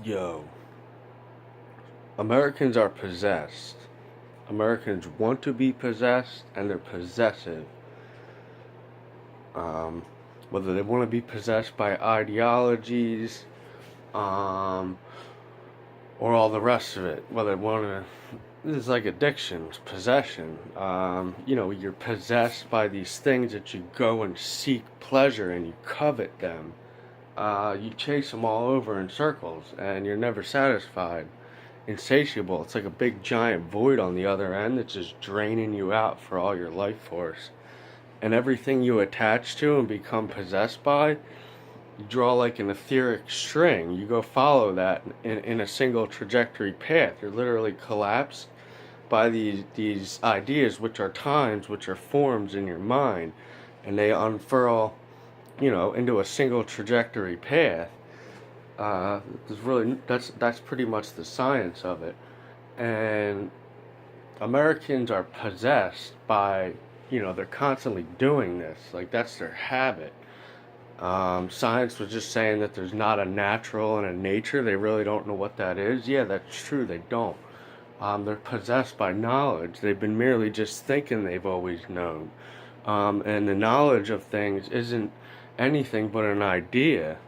Yo, Americans are possessed. Americans want to be possessed, and they're possessive. Um, Whether they want to be possessed by ideologies, um, or all the rest of it. Whether they want to, this is like addictions, possession. You're possessed by these things that you go and seek pleasure and you covet them. You chase them all over in circles, and you're never satisfied. Insatiable. It's like a big giant void on the other end that's just draining you out for all your life force. And everything you attach to and become possessed by, you draw like an etheric string. You go follow that in a single trajectory path. You're literally collapsed by these ideas, which are times, which are forms in your mind, and they unfurl, into a single trajectory path. That's pretty much the science of it. And Americans are possessed by, they're constantly doing this. Like, that's their habit. Science was just saying that there's not a natural and a nature. They really don't know what that is. Yeah, that's true. They don't. They're possessed by knowledge. They've been merely just thinking they've always known. And the knowledge of things isn't anything but an idea.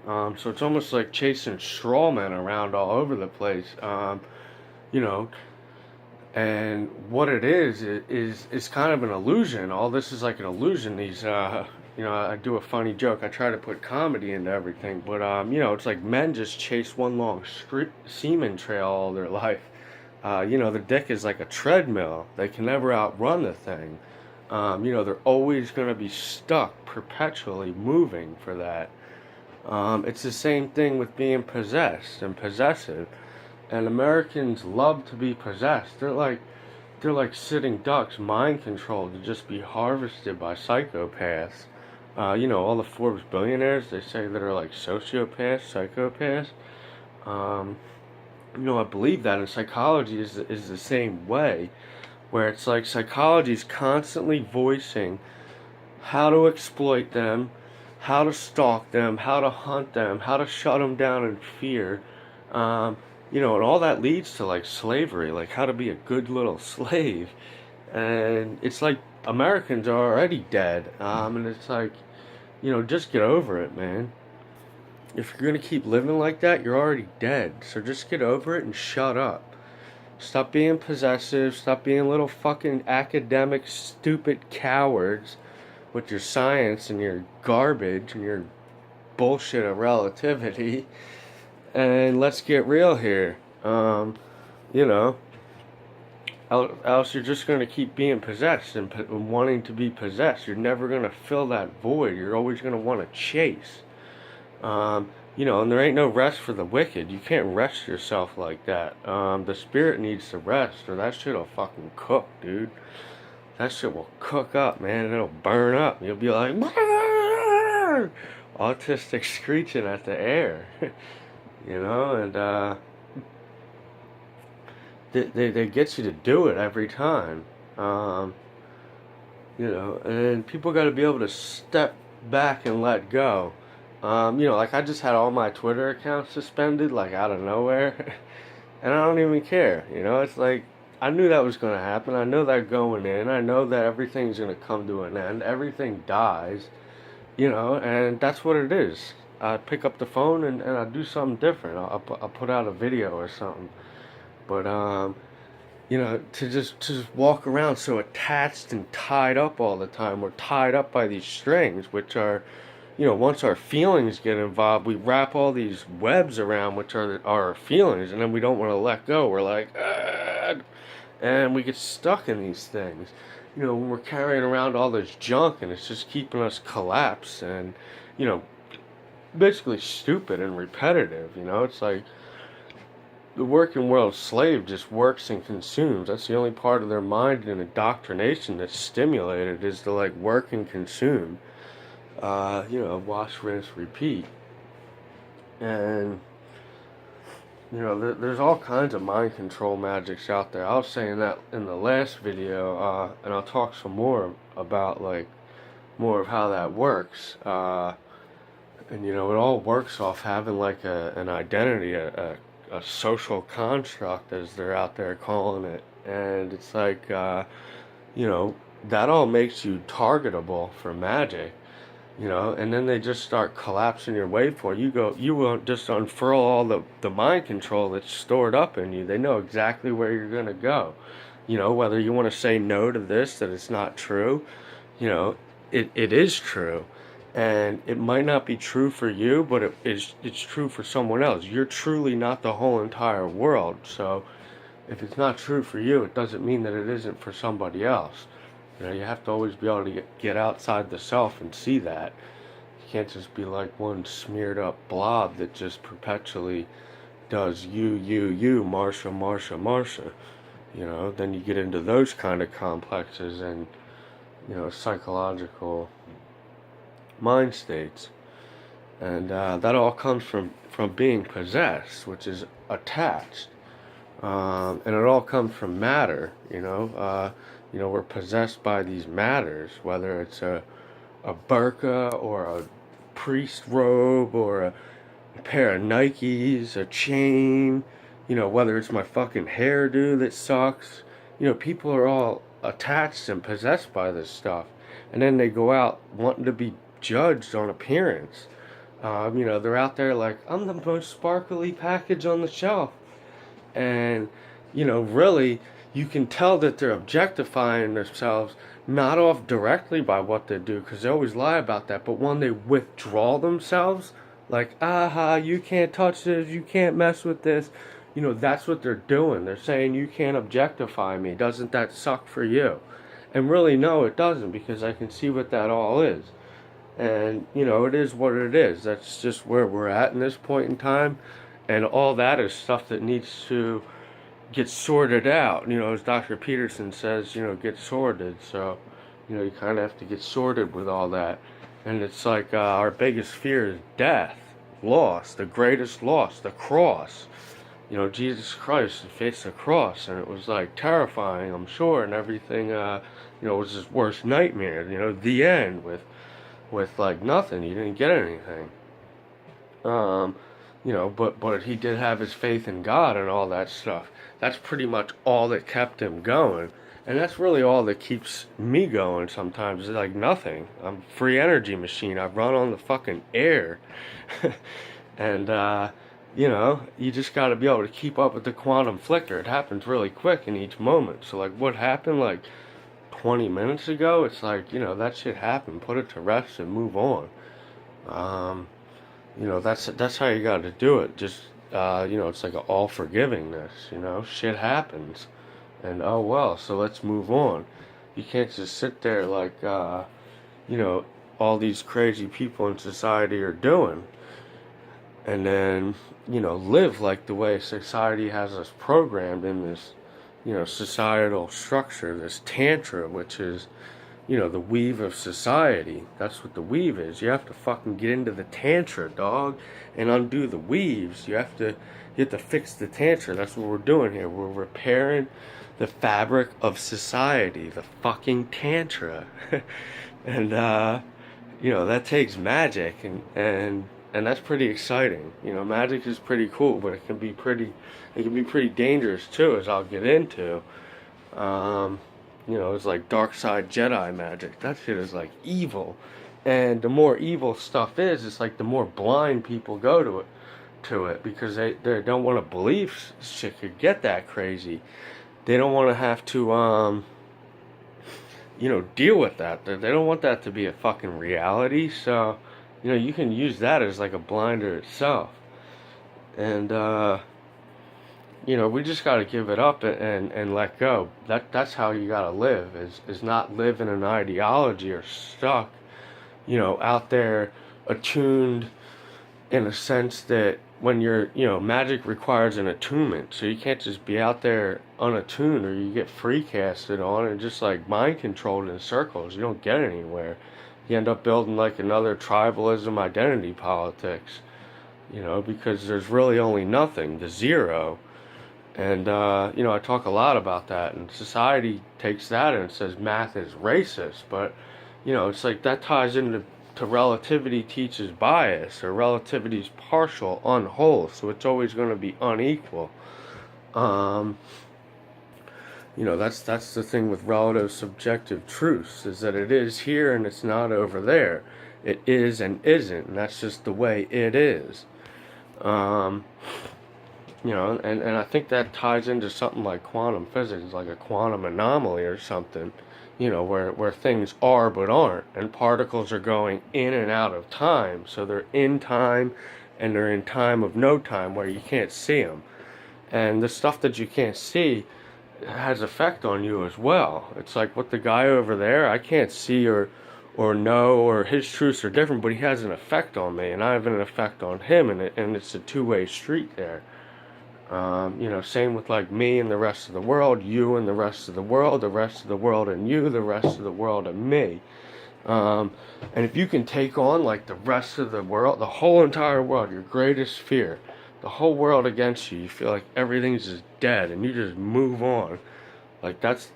So it's almost like chasing straw men around all over the place. You know, and what it is kind of an illusion. All this is like an illusion. I do a funny joke. I try to put comedy into everything, but it's like men just chase one long semen trail all their life. The dick is like a treadmill. They can never outrun the thing. They're always going to be stuck, perpetually moving for that. It's the same thing with being possessed and possessive. And Americans love to be possessed. They're like sitting ducks, mind controlled to just be harvested by psychopaths. All the Forbes billionaires, they say that are like sociopaths, psychopaths. Um, I believe that, and psychology is the same way, where it's like psychology is constantly voicing how to exploit them, how to stalk them, how to hunt them, how to shut them down in fear. And all that leads to like slavery, like how to be a good little slave. And it's like Americans are already dead. And it's like, just get over it, man. If you're gonna keep living like that, you're already dead. So just get over it and shut up. Stop being possessive. Stop being little fucking academic, stupid cowards with your science and your garbage and your bullshit of relativity. And let's get real here. You know, else you're just going to keep being possessed and wanting to be possessed. You're never going to fill that void. You're always going to want to chase. And there ain't no rest for the wicked. You can't rest yourself like that. The spirit needs to rest, or that shit'll fucking cook, dude. That shit will cook up, man, and it'll burn up. You'll be like, autistic screeching at the air, and they get you to do it every time. And people got to be able to step back and let go. Like I just had all my Twitter accounts suspended, like out of nowhere, and I don't even care. It's like I knew that was going to happen. I know that going in. I know that everything's going to come to an end. Everything dies, and that's what it is. I pick up the phone and I do something different. I'll put out a video or something. But to just walk around so attached and tied up all the time. We're tied up by these strings, which are, once our feelings get involved, we wrap all these webs around, which are our feelings, and then we don't want to let go. We're like, and we get stuck in these things. When we're carrying around all this junk, and it's just keeping us collapsed and, basically stupid and repetitive. It's like the working world slave just works and consumes. That's the only part of their mind and indoctrination that's stimulated, is to like work and consume. Wash, rinse, repeat. And there's all kinds of mind control magics out there. I was saying that in the last video, and I'll talk some more about like more of how that works. And it all works off having like an identity, a social construct, as they're out there calling it. And it's like, that all makes you targetable for magic, and then they just start collapsing your waveform. You won't just unfurl all the mind control that's stored up in you. They know exactly where you're going to go. Whether you want to say no to this, that it's not true, it is true. And it might not be true for you, but it's true for someone else. You're truly not the whole entire world. So if it's not true for you, it doesn't mean that it isn't for somebody else. You have to always be able to get outside the self and see that. You can't just be like one smeared up blob that just perpetually does you, Marsha, Marsha, Marsha. Then you get into those kind of complexes and, psychological mind states. And that all comes from being possessed, which is attached. And it all comes from matter, we're possessed by these matters, whether it's a burqa or a priest robe or a pair of Nikes, a chain, whether it's my fucking hairdo that sucks. People are all attached and possessed by this stuff. And then they go out wanting to be judged on appearance. They're out there like, I'm the most sparkly package on the shelf. And, really, you can tell that they're objectifying themselves, not off directly by what they do, because they always lie about that, but when they withdraw themselves, like, aha, you can't touch this, you can't mess with this, that's what they're doing. They're saying, you can't objectify me. Doesn't that suck for you? And really, no, it doesn't, because I can see what that all is. And, it is what it is. That's just where we're at in this point in time. And all that is stuff that needs to get sorted out. As Dr. Peterson says, get sorted. So, you kind of have to get sorted with all that. And it's like our biggest fear is death, loss, the greatest loss, the cross. Jesus Christ faced the cross, and it was like terrifying, I'm sure, and everything, it was his worst nightmare, the end with like nothing. He didn't get anything. But he did have his faith in God and all that stuff. That's pretty much all that kept him going. And that's really all that keeps me going sometimes. It's like nothing. I'm a free energy machine. I run on the fucking air. And, you just got to be able to keep up with the quantum flicker. It happens really quick in each moment. So, like, what happened, like, 20 minutes ago? It's like, that shit happened. Put it to rest and move on. That's how you got to do it. Just, it's like all forgivingness, shit happens. And, oh well, so let's move on. You can't just sit there like, all these crazy people in society are doing. And then, live like the way society has us programmed in this, societal structure, this Tantra, which is, the weave of society. That's what the weave is. You have to fucking get into the Tantra, dog, and undo the weaves. You have to fix the Tantra. That's what we're doing here. We're repairing the fabric of society, the fucking Tantra. And, that takes magic, and that's pretty exciting. Magic is pretty cool, but it can be pretty dangerous too, as I'll get into. It's like dark side Jedi magic. That shit is like evil. And the more evil stuff is, it's like the more blind people go to it because they don't want to believe shit could get that crazy. They don't want to have to deal with that. They don't want that to be a fucking reality. So, you can use that as like a blinder itself. And we just got to give it up and let go. That's how you got to live, is not live in an ideology or stuck, out there attuned in a sense that when you're, magic requires an attunement. So you can't just be out there unattuned or you get free casted on and just like mind controlled in circles. You don't get anywhere. You end up building like another tribalism identity politics, because there's really only nothing, the zero. And, I talk a lot about that, and society takes that and says math is racist, but, it's like that ties into to relativity teaches bias, or relativity is partial, unwhole, so it's always going to be unequal. That's the thing with relative subjective truths, is that it is here and it's not over there. It is and isn't, and that's just the way it is. And I think that ties into something like quantum physics, like a quantum anomaly or something, where things are but aren't, and particles are going in and out of time, so they're in time and they're in time of no time where you can't see them. And the stuff that you can't see has effect on you as well. It's like what the guy over there, I can't see or know, or his truths are different, but he has an effect on me, and I have an effect on him, and it's a two-way street there. Same with like me and the rest of the world, you and the rest of the world and you, the rest of the world and me. And if you can take on like the rest of the world, the whole entire world, your greatest fear, the whole world against you, you feel like everything's just dead and you just move on. Like that's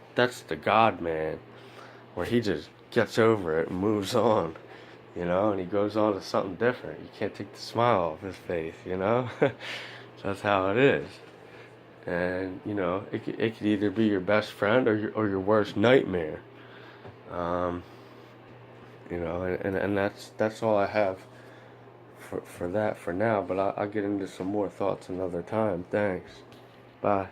the God man, where he just gets over it and moves on, and he goes on to something different. You can't take the smile off his face, That's how it is. And, it could either be your best friend or your worst nightmare. And that's all I have for that for now, but I'll get into some more thoughts another time. Thanks. Bye.